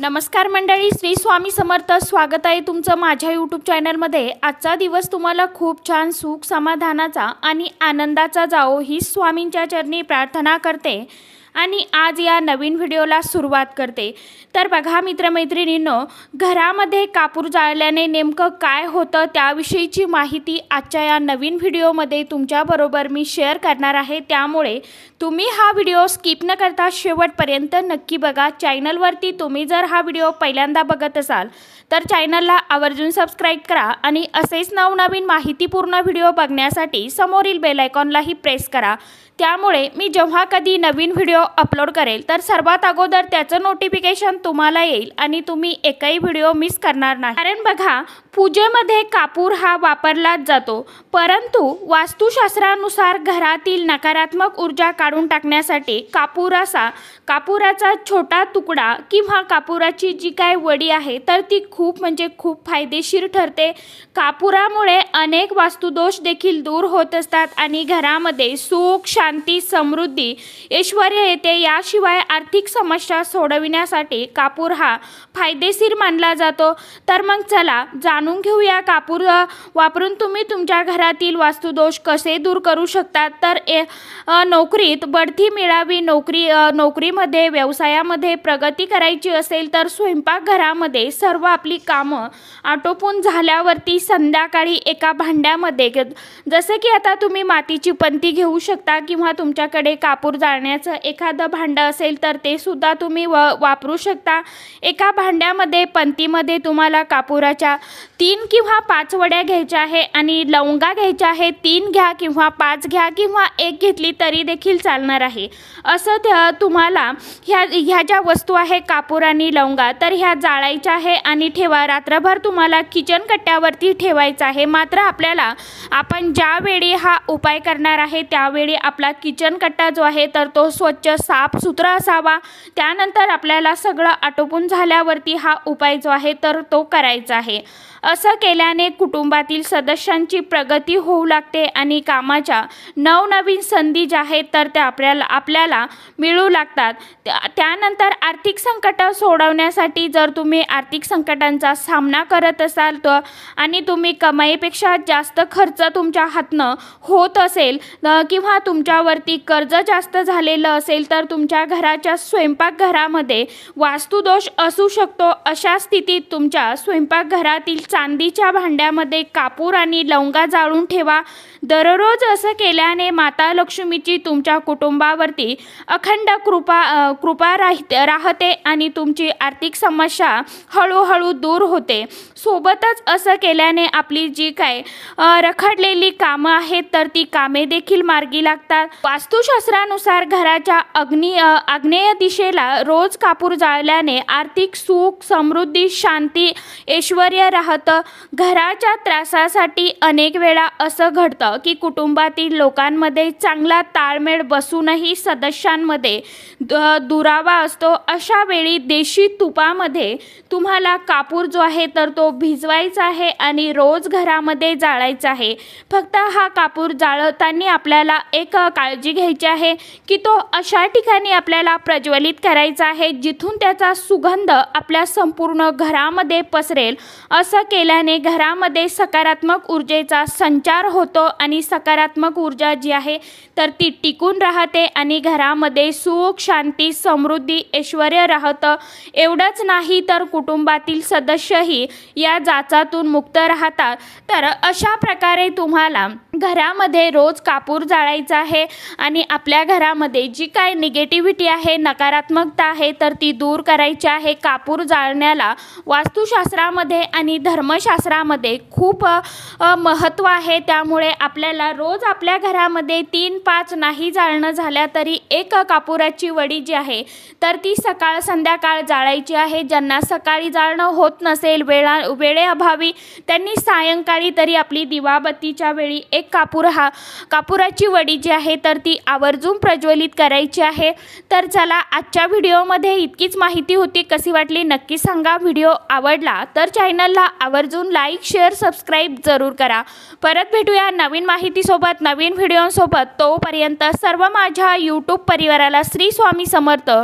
नमस्कार मंडळी, श्री स्वामी समर्थ. स्वागत आहे तुमचं माझ्या यूट्यूब चॅनलमध्ये. आजचा दिवस तुम्हाला खूप छान सुख समाधानाचा आणि आनंदाचा जाओ ही स्वामींच्या चरणी प्रार्थना करते आणि आज या नवीन व्हिडिओला सुरुवात करते. तर बघा मित्रमैत्रिणींनो, घरामध्ये कापूर जाळल्याने नेमकं काय होतं त्याविषयीची माहिती आजच्या या नवीन व्हिडिओमध्ये तुमच्याबरोबर मी शेअर करणार आहे. त्यामुळे तुम्ही हा व्हिडिओ स्किप न करता शेवटपर्यंत नक्की बघा. चॅनलवरती तुम्ही जर हा व्हिडिओ पहिल्यांदा बघत असाल तर चॅनलला आवर्जून सबस्क्राईब करा आणि असेच नवनवीन माहितीपूर्ण व्हिडिओ बघण्यासाठी समोरील बेल आयकॉनलाही प्रेस करा. त्यामुळे मी जेव्हा कधी नवीन व्हिडिओ अपलोड करेल तर सर्वात अगोदर त्याचं नोटिफिकेशन तुम्हाला येईल आणि तुम्ही एकही व्हिडिओ मिस करणार नाही. कारण बघा, पूजेमध्ये कापूर हा वापरलाच जातो, परंतु वास्तुशास्त्रानुसार घरातील नकारात्मक ऊर्जा काढून टाकण्यासाठी कापुराचा छोटा तुकडा किंवा कापुराची जी काय वडी आहे तर ती खूप फायदेशीर ठरते. कापुरामुळे अनेक वास्तुदोष देखील दूर होत असतात आणि घरामध्ये सुख, शांती, समृद्धी, ऐश्वर्य येते. याशिवाय आर्थिक समस्या सोडविण्यासाठी कापूर हा फायदेशीर मानला जातो. तर मग चला जाणून घेऊया कापूर वापरून तुम्ही तुमच्या घरातील वास्तुदोष कसे दूर करू शकतात. तर नोकरीत बढती मिळावी, नोकरीमध्ये व्यवसायामध्ये प्रगती करायची असेल तर स्वयंपाकघरामध्ये सर्व आपली कामं आटोपून झाल्यावरती संध्याकाळी एका भांड्यामध्ये, जसे की आता तुम्ही मातीची पंती घेऊ शकता किंवा तुमच्याकडे कापूर जाळण्याचं एखादं भांडं असेल तर ते सुद्धा तुम्ही वापरू शकता. एका भांड्यामध्ये, पंतीमध्ये तुम्हाला कापुराच्या 3 किंवा 5 वड्या घ्यायच्या आहे आणि लवंगा घ्यायच्या आहे. 3 घ्या किंवा 5 घ्या किंवा 1 घेतली तरी देखील चालणार आहे. असं तुम्हाला ह्या ज्या वस्तू आहे कापूर आणि लवंगा तर ह्या जाळायच्या आहे आणि ठेवा. रात्रभर तुम्हाला किचन कट्ट्यावरती ठेवायचं आहे. मात्र आपण ज्यावेळी हा उपाय करणार आहे त्यावेळी आपला किचन कट्टा जो आहे तर तो स्वच्छ साफसुथरा असावा. त्यानंतर आपल्याला सगळं आटोपून झाल्यावरती हा उपाय जो आहे तर तो करायचा आहे. असं केल्याने कुटुंबातील सदस्यांची प्रगती होऊ लागते आणि कामाच्या नवनवीन संधी ज्या आहेत तर त्या आपल्याला मिळू लागतात. त्यानंतर आर्थिक संकट सोडवण्यासाठी जर तुम्ही आर्थिक संकटांचा सामना करत असाल तर आणि तुम्ही कमाईपेक्षा जास्त खर्च तुमच्या हातनं होत असेल किंवा तुमच्यावरती कर्ज जास्त झालेलं असेल तर तुमच्या घराच्या स्वयंपाकघरामध्ये वास्तुदोष असू शकतो. अशा स्थितीत तुमच्या स्वयंपाकघरातील चांदीच्या भांड्यामध्ये कापूर आणि लवंगा जाळून ठेवा. दररोज असं केल्याने माता लक्ष्मीची तुमच्या कुटुंबावरती अखंड कृपा राहते आणि तुमची आर्थिक समस्या हळूहळू दूर होते. सोबतच असं केल्याने आपली जी काय रखडलेली कामं आहेत तर ती कामे देखील मार्गी लागतात. वास्तुशास्त्रानुसार घराच्या आग्नेय दिशेला रोज कापूर जाळल्याने आर्थिक सुख, समृद्धी, शांती, ऐश्वर्य राहतं. घराच्या त्रासासाठी अनेक वेळा असं घडतं की कुटुंबातील लोकांमध्ये चांगला ताळमेळ बसूनही सदस्यांमध्ये दुरावा असतो. अशा वेळी देशी तुपामध्ये तुम्हाला कापूर जो आहे तर तो भिजवायचा आहे आणि रोज घरामध्ये जाळायचा आहे. फक्त हा कापूर जाळताना आपल्याला एक काळजी घ्यायची आहे की तो अशा ठिकाणी आपल्याला प्रज्वलित करायचा आहे जिथून त्याचा सुगंध आपल्या संपूर्ण घरामध्ये पसरेल. असं केल्याने घरामध्ये सकारात्मक ऊर्जेचा संचार होतो आणि सकारात्मक ऊर्जा जी आहे तर ती टिकून राहते आणि घरामध्ये सुख, शांती, समृद्धी, ऐश्वर्य राहतं. एवढंच नाही तर कुटुंबातील सदस्यही या जाचातून मुक्त राहतात. तर अशा प्रकारे तुम्हाला घरामध्ये रोज कापूर जाळायचा आहे आणि आपल्या घरामध्ये जी काय निगेटिव्हिटी आहे, नकारात्मकता आहे तर ती दूर करायची आहे. कापूर जाळण्याला वास्तुशास्त्रामध्ये आणि धर्मशास्त्रामध्ये खूप महत्त्व आहे. त्यामुळे आपल्याला रोज आपल्या घरामध्ये 3-5 नाही जाळणं झाल्या तरी एक कापुराची वडी जी आहे तर ती सकाळ संध्याकाळ जाळायची आहे. ज्यांना सकाळी जाळणं होत नसेल वेळेअभावी त्यांनी सायंकाळी तरी आपली दिवाबत्तीच्या वेळी एक कापुराची वडी जी आहे तर ती आवर्जून प्रज्वलित करायची आहे. तर चला, आजच्या व्हिडिओमध्ये इतकीच माहिती होती. कशी वाटली नक्की सांगा. व्हिडिओ आवडला तर चॅनलला आवर्जून लाईक, शेअर, सबस्क्राईब जरूर करा. परत भेटूया नवीन माहितीसोबत, नवीन व्हिडिओसोबत. तोपर्यंत सर्व माझ्या यूट्यूब परिवाराला श्री स्वामी समर्थ.